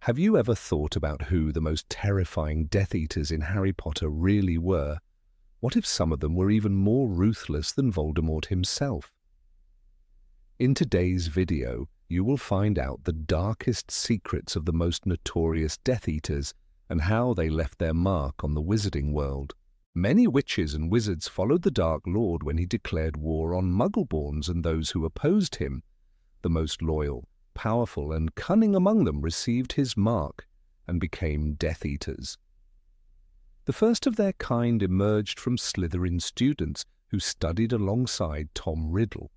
Have you ever thought about who the most terrifying Death Eaters in Harry Potter really were? What if some of them were even more ruthless than Voldemort himself? In today's video, you will find out the darkest secrets of the most notorious Death Eaters and how they left their mark on the wizarding world. Many witches and wizards followed the Dark Lord when he declared war on Muggleborns and those who opposed him. The most loyal, powerful, and cunning among them received his mark and became Death Eaters. The first of their kind emerged from Slytherin students who studied alongside Tom Riddle.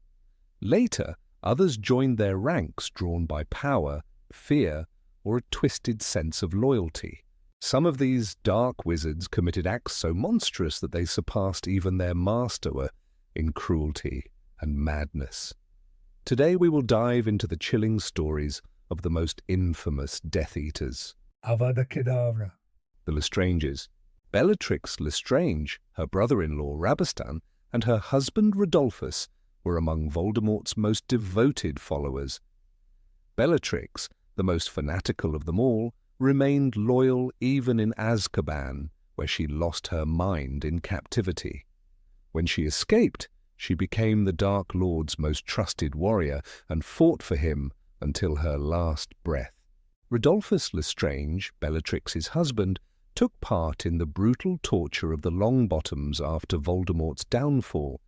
Later, others joined their ranks drawn by power, fear, or a twisted sense of loyalty. Some of these dark wizards committed acts so monstrous that they surpassed even their master in cruelty and madness. Today we will dive into the chilling stories of the most infamous Death Eaters. Avada Kedavra. The Lestranges. Bellatrix Lestrange, her brother-in-law Rabastan, and her husband Rodolphus were among Voldemort's most devoted followers. Bellatrix, the most fanatical of them all, remained loyal even in Azkaban, where she lost her mind in captivity. When she escaped, she became the Dark Lord's most trusted warrior and fought for him until her last breath. Rodolphus Lestrange, Bellatrix's husband, took part in the brutal torture of the Longbottoms after Voldemort's downfall.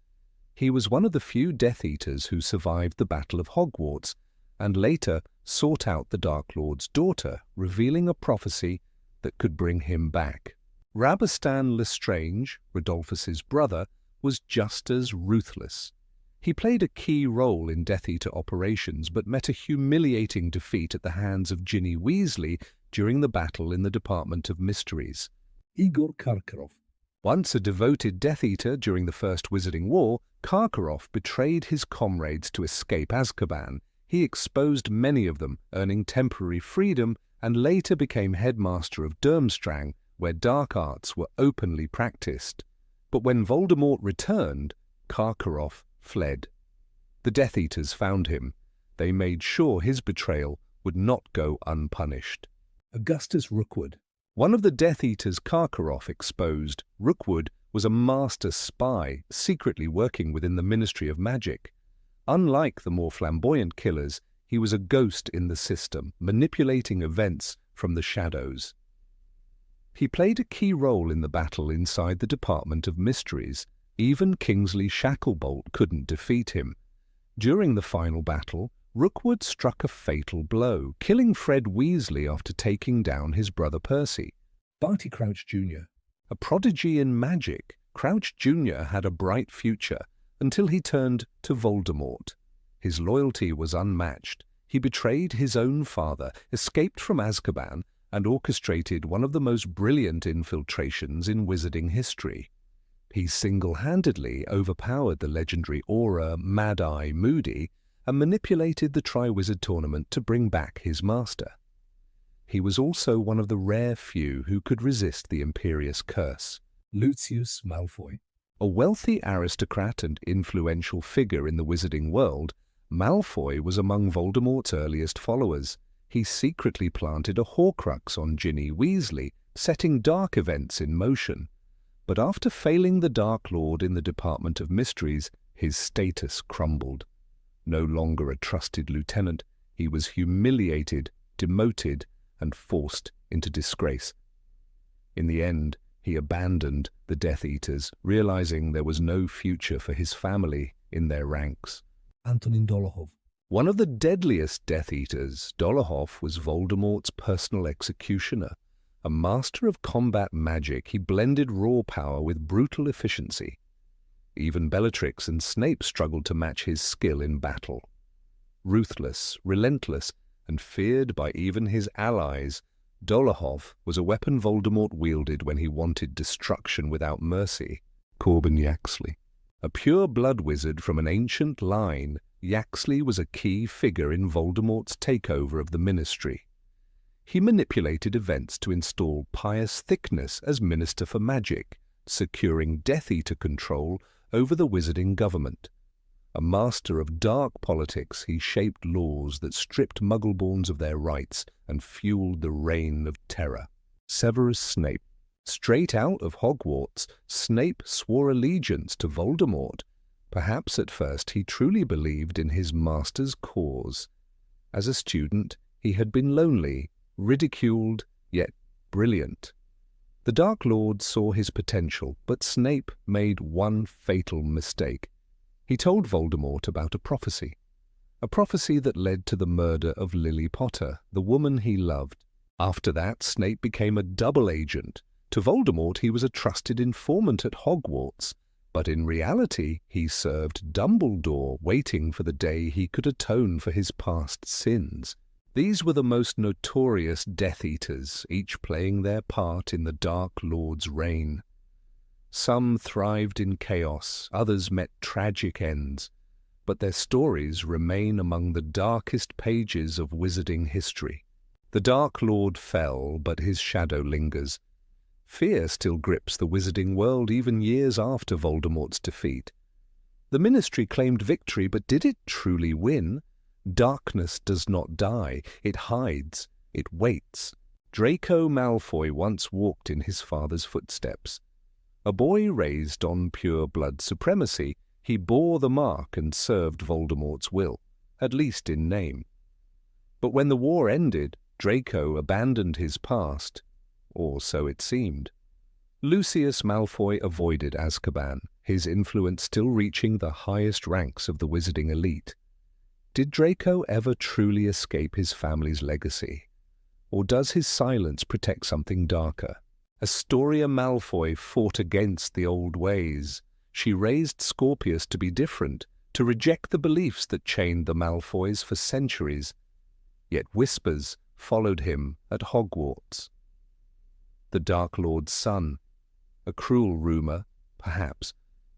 He was one of the few Death Eaters who survived the Battle of Hogwarts, and later sought out the Dark Lord's daughter, revealing a prophecy that could bring him back. Rabastan Lestrange, Rodolphus's brother, was just as ruthless. He played a key role in Death Eater operations, but met a humiliating defeat at the hands of Ginny Weasley during the battle in the Department of Mysteries. Igor Karkaroff. Once a devoted Death Eater during the First Wizarding War, Karkaroff betrayed his comrades to escape Azkaban. He exposed many of them, earning temporary freedom, and later became headmaster of Durmstrang, where dark arts were openly practiced. But when Voldemort returned, Karkaroff fled. The Death Eaters found him. They made sure his betrayal would not go unpunished. Augustus Rookwood. One of the Death Eaters Karkaroff exposed, Rookwood was a master spy secretly working within the Ministry of Magic. Unlike the more flamboyant killers, he was a ghost in the system, manipulating events from the shadows. He played a key role in the battle inside the Department of Mysteries. Even Kingsley Shacklebolt couldn't defeat him. During the final battle, Rookwood struck a fatal blow, killing Fred Weasley after taking down his brother Percy. Barty Crouch Jr. A prodigy in magic, Crouch Jr. had a bright future until he turned to Voldemort. His loyalty was unmatched. He betrayed his own father, escaped from Azkaban, and orchestrated one of the most brilliant infiltrations in wizarding history. He single-handedly overpowered the legendary Auror Mad-Eye Moody and manipulated the Triwizard Tournament to bring back his master. He was also one of the rare few who could resist the Imperious Curse. Lucius Malfoy. A wealthy aristocrat and influential figure in the wizarding world, Malfoy was among Voldemort's earliest followers. He secretly planted a Horcrux on Ginny Weasley, setting dark events in motion. But after failing the Dark Lord in the Department of Mysteries, his status crumbled. No longer a trusted lieutenant, he was humiliated, demoted, and forced into disgrace. In the end, he abandoned the Death Eaters, realizing there was no future for his family in their ranks. Antonin Dolohov. One of the deadliest Death Eaters, Dolohov was Voldemort's personal executioner. A master of combat magic, he blended raw power with brutal efficiency. Even Bellatrix and Snape struggled to match his skill in battle. Ruthless, relentless, and feared by even his allies, Dolohov was a weapon Voldemort wielded when he wanted destruction without mercy. Corbin Yaxley. A pure-blood wizard from an ancient line, Yaxley was a key figure in Voldemort's takeover of the Ministry. He manipulated events to install Pius Thickness as Minister for Magic, securing Death Eater control over the wizarding government. A master of dark politics, he shaped laws that stripped Muggle-borns of their rights and fueled the reign of terror. Severus Snape. Straight out of Hogwarts, Snape swore allegiance to Voldemort. Perhaps at first he truly believed in his master's cause. As a student, he had been lonely, ridiculed, yet brilliant. The Dark Lord saw his potential, but Snape made one fatal mistake. He told Voldemort about a prophecy that led to the murder of Lily Potter, the woman he loved. After that, Snape became a double agent. To Voldemort, he was a trusted informant at Hogwarts, but in reality, he served Dumbledore, waiting for the day he could atone for his past sins. These were the most notorious Death Eaters, each playing their part in the Dark Lord's reign. Some thrived in chaos, others met tragic ends, but their stories remain among the darkest pages of wizarding history. The Dark Lord fell, but his shadow lingers. Fear still grips the wizarding world even years after Voldemort's defeat. The Ministry claimed victory, but did it truly win? Darkness does not die. It hides. It waits. Draco Malfoy once walked in his father's footsteps. A boy raised on pure blood supremacy, he bore the mark and served Voldemort's will, at least in name. But when the war ended, Draco abandoned his past, or so it seemed. Lucius Malfoy avoided Azkaban, his influence still reaching the highest ranks of the wizarding elite. Did Draco ever truly escape his family's legacy? Or does his silence protect something darker? Astoria Malfoy fought against the old ways. She raised Scorpius to be different, to reject the beliefs that chained the Malfoys for centuries. Yet whispers followed him at Hogwarts. The Dark Lord's son. A cruel rumor, perhaps,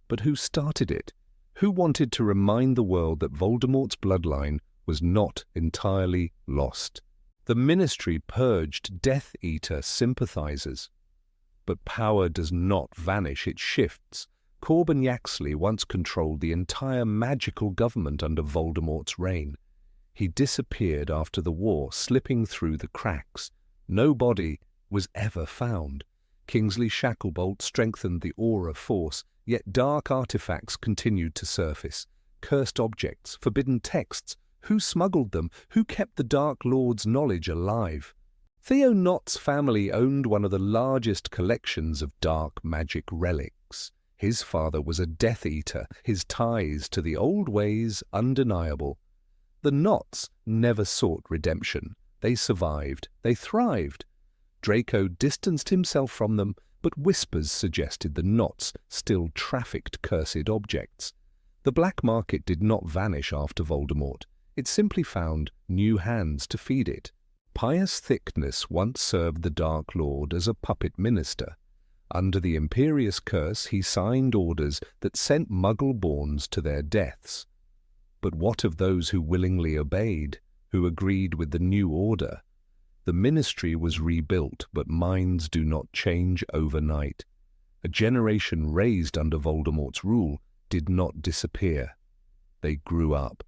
but who started it? Who wanted to remind the world that Voldemort's bloodline was not entirely lost? The Ministry purged Death Eater sympathizers. But power does not vanish, it shifts. Corbin Yaxley once controlled the entire magical government under Voldemort's reign. He disappeared after the war, slipping through the cracks. No body was ever found. Kingsley Shacklebolt strengthened the aura force, yet dark artifacts continued to surface. Cursed objects, forbidden texts. Who smuggled them? Who kept the Dark Lord's knowledge alive? Theo Knott's family owned one of the largest collections of dark magic relics. His father was a Death Eater, his ties to the old ways undeniable. The Knotts never sought redemption. They survived. They thrived. Draco distanced himself from them, but whispers suggested the Knotts still trafficked cursed objects. The black market did not vanish after Voldemort. It simply found new hands to feed it. Pius Thickness once served the Dark Lord as a puppet minister. Under the Imperious Curse, he signed orders that sent Muggle-borns to their deaths. But what of those who willingly obeyed, who agreed with the new order? The Ministry was rebuilt, but minds do not change overnight. A generation raised under Voldemort's rule did not disappear. They grew up.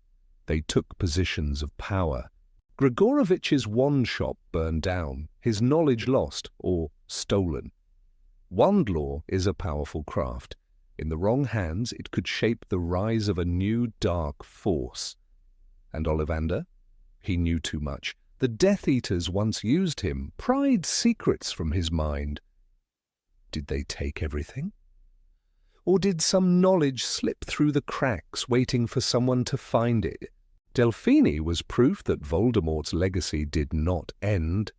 They took positions of power. Grigorovich's wand shop burned down, his knowledge lost or stolen. Wand lore is a powerful craft. In the wrong hands, it could shape the rise of a new dark force. And Ollivander? He knew too much. The Death Eaters once used him, pried secrets from his mind. Did they take everything? Or did some knowledge slip through the cracks, waiting for someone to find it? Delphine was proof that Voldemort's legacy did not end.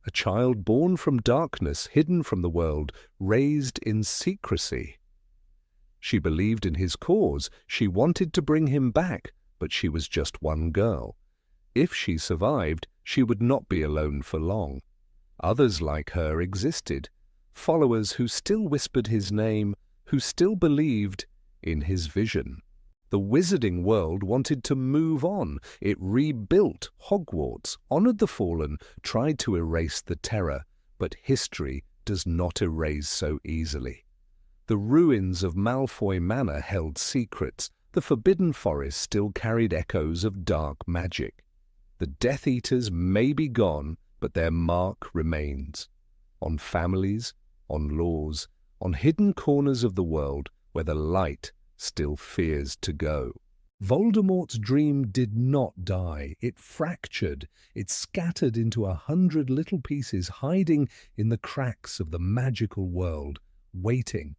A child born from darkness, hidden from the world, raised in secrecy. She believed in his cause. She wanted to bring him back, but she was just one girl. If she survived, she would not be alone for long. Others like her existed, followers who still whispered his name, who still believed in his vision. The wizarding world wanted to move on. It rebuilt Hogwarts, honored the fallen, tried to erase the terror, but history does not erase so easily. The ruins of Malfoy Manor held secrets. The Forbidden Forest still carried echoes of dark magic. The Death Eaters may be gone, but their mark remains. On families, on laws, on hidden corners of the world where the light still fears to go. Voldemort's dream did not die. It fractured. It scattered into 100 little pieces, hiding in the cracks of the magical world, waiting